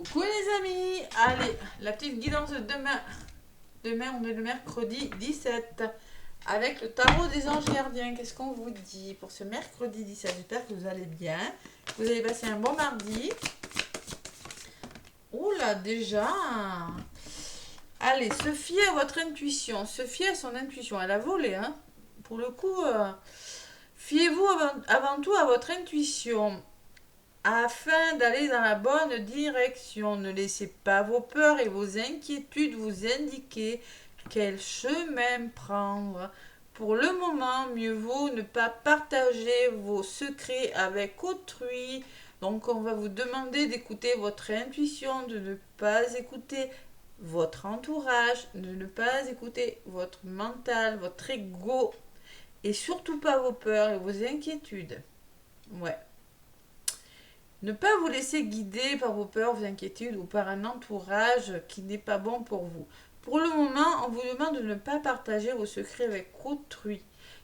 Coucou les amis. Allez, la petite guidance de demain. Demain, on est le mercredi 17. Avec le tarot des anges gardiens. Qu'est-ce qu'on vous dit pour ce mercredi 17? J'espère que vous allez bien. Vous avez passé un bon mardi. Oula, déjà. Allez, se fier à votre intuition. Se fier à son intuition. Elle a volé, hein. Pour le coup, fiez-vous avant tout à votre intuition. Afin d'aller dans la bonne direction, ne laissez pas vos peurs et vos inquiétudes vous indiquer quel chemin prendre. Pour le moment, mieux vaut ne pas partager vos secrets avec autrui. Donc, on va vous demander d'écouter votre intuition, de ne pas écouter votre entourage, de ne pas écouter votre mental, votre ego et surtout pas vos peurs et vos inquiétudes. Ouais. Ne pas vous laisser guider par vos peurs, vos inquiétudes ou par un entourage qui n'est pas bon pour vous. Pour le moment, on vous demande de ne pas partager vos secrets avec autrui.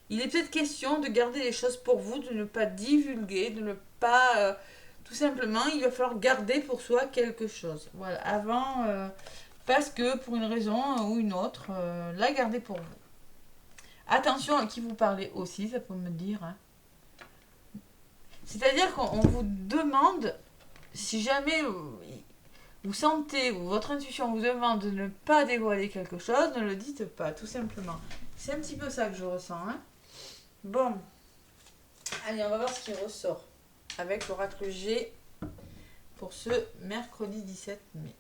Il est peut-être question de garder les choses pour vous, de ne pas divulguer, de ne pas... tout simplement, il va falloir garder pour soi quelque chose. Voilà, avant, parce que pour une raison ou une autre, la garder pour vous. Attention à qui vous parlez aussi, ça peut me dire... Hein. C'est-à-dire qu'on vous demande, si jamais vous sentez ou votre intuition vous demande de ne pas dévoiler quelque chose, ne le dites pas, tout simplement. C'est un petit peu ça que je ressens. Hein. Bon, allez, on va voir ce qui ressort avec l'oracle G pour ce mercredi 17 mai.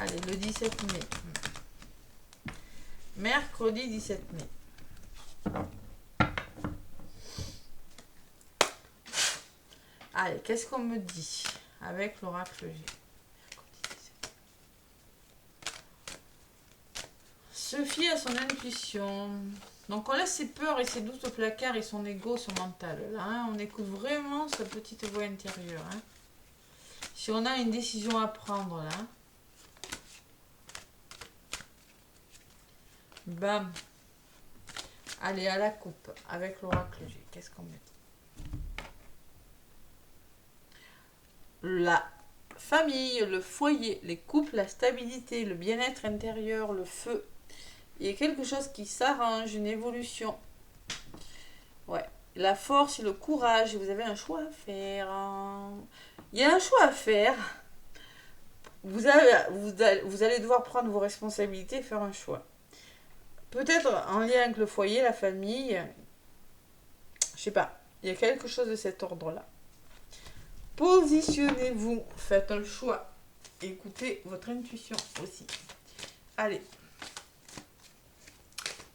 Allez, le 17 mai. Mercredi 17 mai. Allez, qu'est-ce qu'on me dit avec l'oracle G? Se fier à son intuition. Donc on laisse ses peurs et ses doutes au placard et son ego, son mental. Là, hein, on écoute vraiment sa petite voix intérieure. Hein. Si on a une décision à prendre là. Bam. Allez, à la coupe avec l'oracle G. Qu'est-ce qu'on me dit? La famille, le foyer, les couples, la stabilité, le bien-être intérieur, le feu. Il y a quelque chose qui s'arrange, une évolution. Ouais. La force et le courage. Vous avez un choix à faire. Il y a un choix à faire. Vous allez devoir prendre vos responsabilités et faire un choix. Peut-être en lien avec le foyer, la famille. Je sais pas. Il y a quelque chose de cet ordre-là. Positionnez-vous, faites un choix. Écoutez votre intuition aussi. Allez.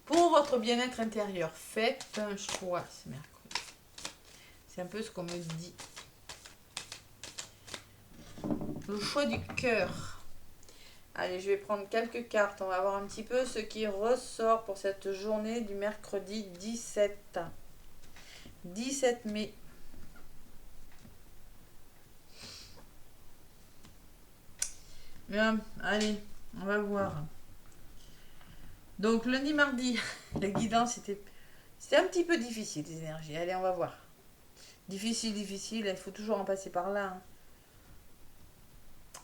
Pour votre bien-être intérieur, faites un choix ce mercredi. C'est un peu ce qu'on me dit. Le choix du cœur. Allez, je vais prendre quelques cartes. On va voir un petit peu ce qui ressort pour cette journée du mercredi 17 mai. Bien, allez, on va voir. Donc lundi, mardi, la guidance c'était un petit peu difficile, les énergies. Allez, on va voir. Difficile, il faut toujours en passer par là. Hein.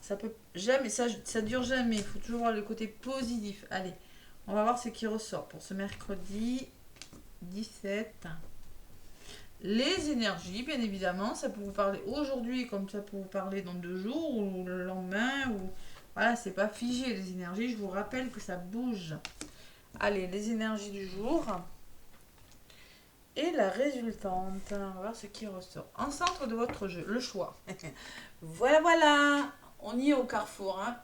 Ça peut jamais, ça dure jamais. Il faut toujours voir le côté positif. Allez, on va voir ce qui ressort pour ce mercredi 17. Les énergies, bien évidemment, ça peut vous parler aujourd'hui comme ça peut vous parler dans 2 jours ou le lendemain ou... Voilà, c'est pas figé les énergies. Je vous rappelle que ça bouge. Allez, les énergies du jour. Et la résultante. On va voir ce qui ressort. En centre de votre jeu, le choix. Voilà, voilà. On y est au carrefour. Hein.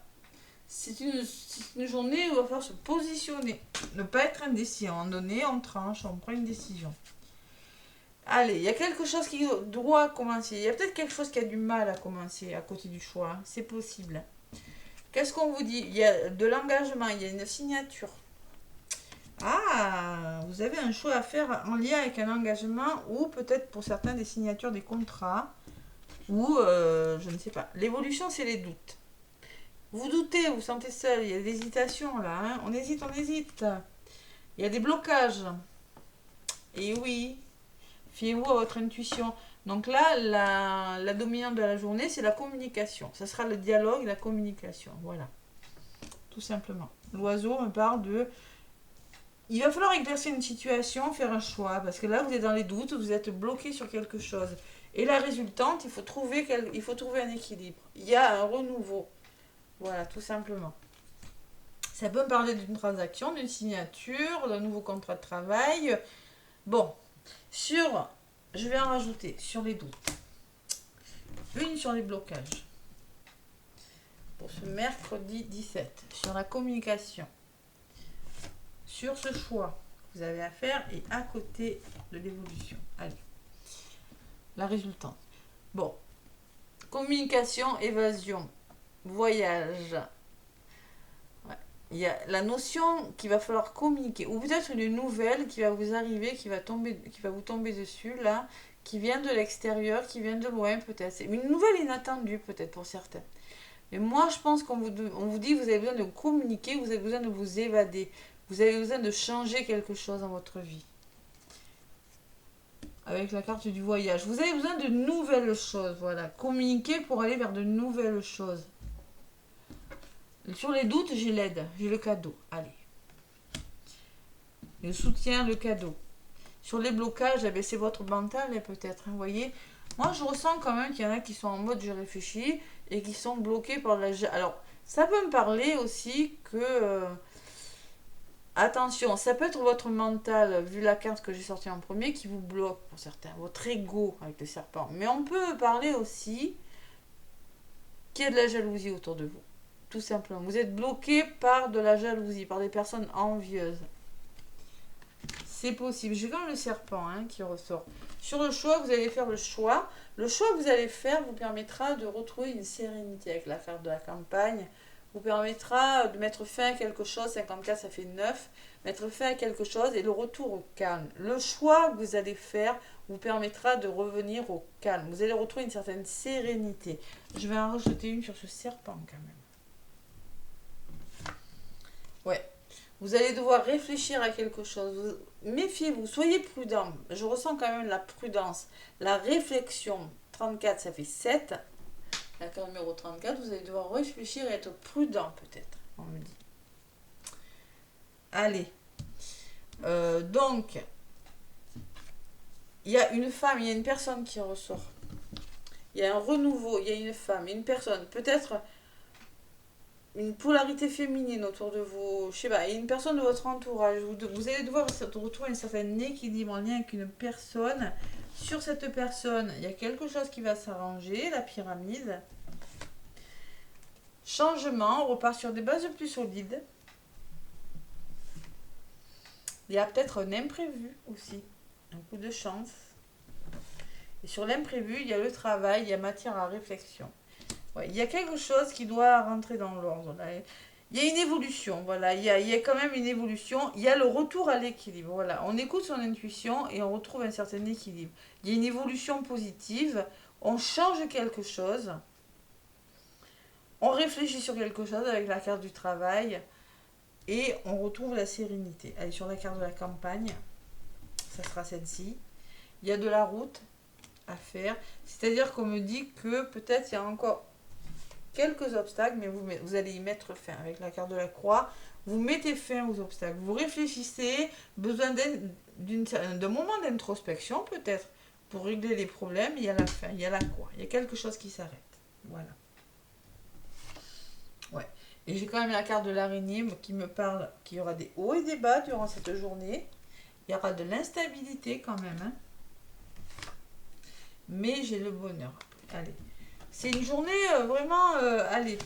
C'est une journée où il va falloir se positionner. Ne pas être indécis. À un moment donné, on tranche, on prend une décision. Allez, il y a quelque chose qui doit commencer. Il y a peut-être quelque chose qui a du mal à commencer à côté du choix. C'est possible. Qu'est-ce qu'on vous dit? Il y a de l'engagement, il y a une signature. Ah, vous avez un choix à faire en lien avec un engagement ou peut-être pour certains des signatures des contrats ou je ne sais pas. L'évolution, c'est les doutes. Vous doutez, vous sentez seul, il y a des hésitations là. Hein. On hésite. Il y a des blocages. Et oui, fiez-vous à votre intuition. Donc là, la dominante de la journée, c'est la communication. Ça sera le dialogue et la communication. Voilà. Tout simplement. L'oiseau me parle de... Il va falloir exercer une situation, faire un choix. Parce que là, vous êtes dans les doutes, vous êtes bloqué sur quelque chose. Et la résultante, il faut trouver un équilibre. Il y a un renouveau. Voilà, tout simplement. Ça peut me parler d'une transaction, d'une signature, d'un nouveau contrat de travail. Bon, je vais en rajouter sur les doutes. Une sur les blocages. Pour ce mercredi 17. Sur la communication. Sur ce choix que vous avez à faire et à côté de l'évolution. Allez. La résultante. Bon. Communication, évasion, voyage. Ouais. Il y a la notion qu'il va falloir communiquer. Ou peut-être une nouvelle qui va vous arriver, qui va vous tomber dessus, là, qui vient de l'extérieur, qui vient de loin, peut-être. C'est une nouvelle inattendue, peut-être, pour certains. Mais moi, je pense qu'on vous dit, vous avez besoin de communiquer, vous avez besoin de vous évader. Vous avez besoin de changer quelque chose dans votre vie. Avec la carte du voyage. Vous avez besoin de nouvelles choses. Voilà. Communiquer pour aller vers de nouvelles choses. Sur les doutes, j'ai l'aide. J'ai le cadeau. Allez. Le soutien, le cadeau. Sur les blocages, eh bien, c'est votre mental, peut-être. Vous voyez. Moi, je ressens quand même qu'il y en a qui sont en mode je réfléchis et qui sont bloqués par la... Alors, ça peut me parler aussi que... Attention, ça peut être votre mental, vu la carte que j'ai sortie en premier, qui vous bloque pour certains, votre ego avec le serpent. Mais on peut parler aussi qu'il y a de la jalousie autour de vous. Tout simplement. Vous êtes bloqué par de la jalousie, par des personnes envieuses. C'est possible. J'ai quand même le serpent qui ressort. Sur le choix, vous allez faire le choix. Le choix que vous allez faire vous permettra de retrouver une sérénité avec la carte de la campagne. Vous permettra de mettre fin à quelque chose, 54 ça fait 9, mettre fin à quelque chose et le retour au calme. Le choix que vous allez faire vous permettra de revenir au calme. Vous allez retrouver une certaine sérénité. Je vais en rajouter une sur ce serpent quand même. Ouais, vous allez devoir réfléchir à quelque chose. Méfiez-vous, soyez prudent. Je ressens quand même la prudence, la réflexion. 34 ça fait 7. La carte numéro 34, vous allez devoir réfléchir et être prudent peut-être, on me dit. Allez. Donc, il y a une femme, il y a une personne qui ressort. Il y a un renouveau, il y a une femme, une personne. Peut-être une polarité féminine autour de vous. Je sais pas, il y a une personne de votre entourage. Vous allez devoir retrouver un certain équilibre en lien avec une personne. Sur cette personne, il y a quelque chose qui va s'arranger, la pyramide. Changement, on repart sur des bases plus solides. Il y a peut-être un imprévu aussi, un coup de chance. Et sur l'imprévu, il y a le travail, il y a matière à réflexion. Ouais, il y a quelque chose qui doit rentrer dans l'ordre. Il y a une évolution, voilà. Il y a quand même une évolution. Il y a le retour à l'équilibre, voilà. On écoute son intuition et on retrouve un certain équilibre. Il y a une évolution positive. On change quelque chose. On réfléchit sur quelque chose avec la carte du travail. Et on retrouve la sérénité. Allez, sur la carte de la campagne, ça sera celle-ci. Il y a de la route à faire. C'est-à-dire qu'on me dit que peut-être il y a encore quelques obstacles, mais vous allez y mettre fin. Avec la carte de la croix, vous mettez fin aux obstacles. Vous réfléchissez, besoin d'un moment d'introspection peut-être, pour régler les problèmes. Il y a la fin, il y a la croix. Il y a quelque chose qui s'arrête. Voilà. Ouais. Et j'ai quand même la carte de l'araignée qui me parle qu'il y aura des hauts et des bas durant cette journée. Il y aura de l'instabilité quand même. Mais j'ai le bonheur. Allez. C'est une journée vraiment... allez.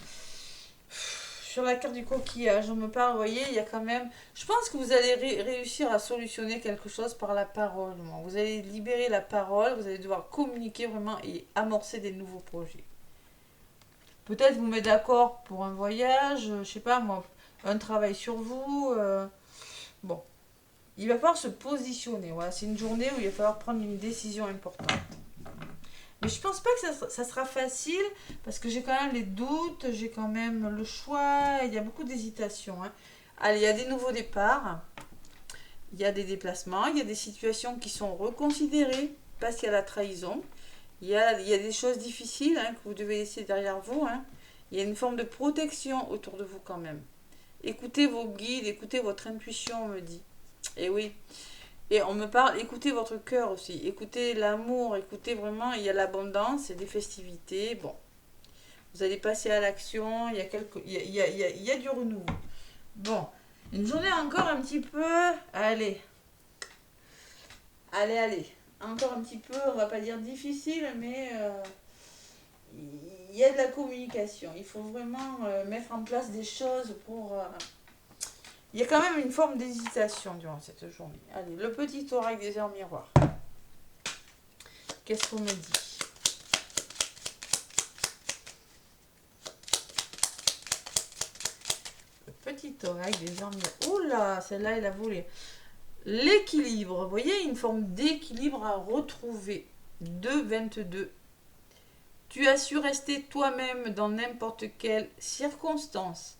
Sur la carte du coquillage, on me parle, vous voyez, il y a quand même... Je pense que vous allez réussir à solutionner quelque chose par la parole. Vous allez libérer la parole, vous allez devoir communiquer vraiment et amorcer des nouveaux projets. Peut-être vous mettez d'accord pour un voyage, je sais pas moi, un travail sur vous. Bon, il va falloir se positionner. Voilà, c'est une journée où il va falloir prendre une décision importante. Mais je pense pas que ça sera facile parce que j'ai quand même les doutes, j'ai quand même le choix, il y a beaucoup d'hésitation. Allez, il y a des nouveaux départs, il y a des déplacements, il y a des situations qui sont reconsidérées parce qu'il y a la trahison. il y a des choses difficiles hein, que vous devez laisser derrière vous. Hein. Il y a une forme de protection autour de vous quand même. Écoutez vos guides, écoutez votre intuition, on me dit. Et oui. Et on me parle, écoutez votre cœur aussi. Écoutez l'amour, écoutez vraiment, il y a l'abondance et des festivités. Bon, vous allez passer à l'action, il y a du renouveau. Bon, une journée encore un petit peu. Allez. Allez. Encore un petit peu, on va pas dire difficile, mais il y a de la communication. Il faut vraiment mettre en place des choses pour... Il y a quand même une forme d'hésitation durant cette journée. Allez, le petit oracle des heures miroirs. Qu'est-ce qu'on me dit? Le petit oracle des heures miroirs. Oh là, celle-là, elle a volé. L'équilibre. Vous voyez, une forme d'équilibre à retrouver. 2,22. Tu as su rester toi-même dans n'importe quelle circonstance.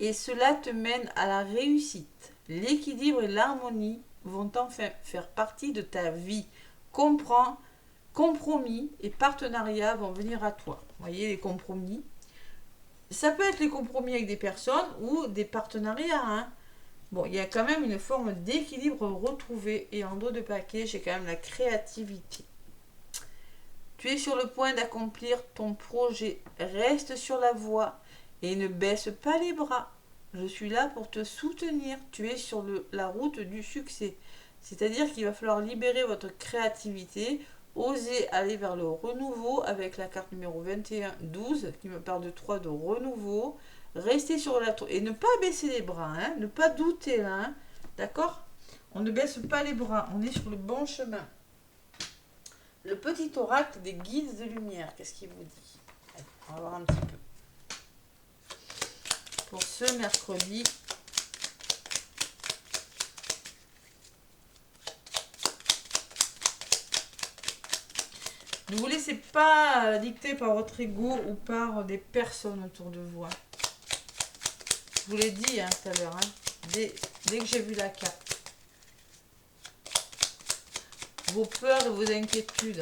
Et cela te mène à la réussite. L'équilibre et l'harmonie vont enfin faire partie de ta vie. Comprends, compromis et partenariats vont venir à toi. Vous voyez les compromis. Ça peut être les compromis avec des personnes ou des partenariats. Hein. Bon, il y a quand même une forme d'équilibre retrouvée. Et en dos de paquet, j'ai quand même la créativité. Tu es sur le point d'accomplir ton projet. Reste sur la voie. Et ne baisse pas les bras. Je suis là pour te soutenir. Tu es sur la route du succès. C'est-à-dire qu'il va falloir libérer votre créativité, oser aller vers le renouveau avec la carte numéro 21-12 qui me parle de 3 de renouveau. Restez sur la tour et ne pas baisser les bras, hein, ne pas douter là. Hein, d'accord? On ne baisse pas les bras, on est sur le bon chemin. Le petit oracle des guides de lumière, qu'est-ce qu'il vous dit? Allez, on va voir un petit peu. Pour ce mercredi. Ne vous laissez pas dicter par votre ego ou par des personnes autour de vous. Hein. Je vous l'ai dit hein, tout à l'heure, hein, dès que j'ai vu la carte. Vos peurs et vos inquiétudes.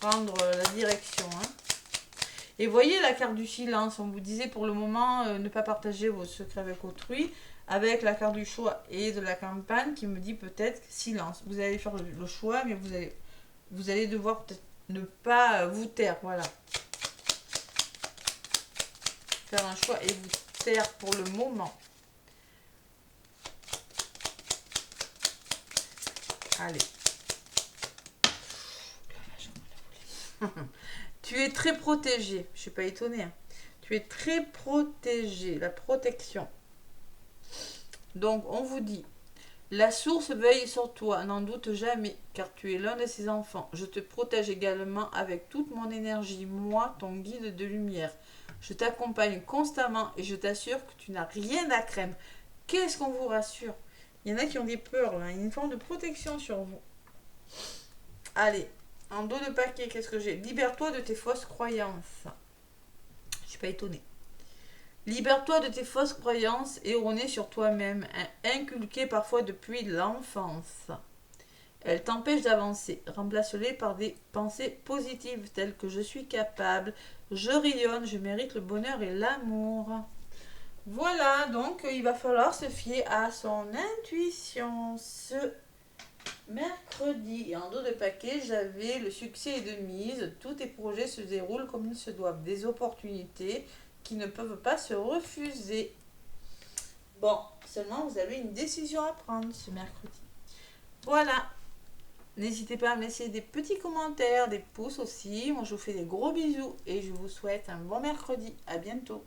Prendre la direction. Hein. Et voyez la carte du silence, on vous disait pour le moment ne pas partager vos secrets avec autrui, avec la carte du choix et de la campagne qui me dit peut-être silence. Vous allez faire le choix, mais vous allez devoir peut-être ne pas vous taire, voilà. Faire un choix et vous taire pour le moment. Allez. Tu es très protégé. Je ne suis pas étonnée. Hein. Tu es très protégé. La protection. Donc, on vous dit, la source veille sur toi. N'en doute jamais, car tu es l'un de ses enfants. Je te protège également avec toute mon énergie. Moi, ton guide de lumière. Je t'accompagne constamment et je t'assure que tu n'as rien à craindre. Qu'est-ce qu'on vous rassure? Il y en a qui ont des peurs. Là. Il y a une forme de protection sur vous. Allez. En dos de paquet, qu'est-ce que j'ai? Libère-toi de tes fausses croyances. Je ne suis pas étonnée. Libère-toi de tes fausses croyances erronées sur toi-même, inculquées parfois depuis l'enfance. Elles t'empêchent d'avancer. Remplace-les par des pensées positives telles que je suis capable, je rayonne, je mérite le bonheur et l'amour. Voilà, donc il va falloir se fier à son intuition. Mercredi, et en dos de paquet, j'avais le succès est de mise. Tous tes projets se déroulent comme ils se doivent. Des opportunités qui ne peuvent pas se refuser. Bon, seulement vous avez une décision à prendre ce mercredi. Voilà. N'hésitez pas à me laisser des petits commentaires, des pouces aussi. Moi, je vous fais des gros bisous et je vous souhaite un bon mercredi. À bientôt.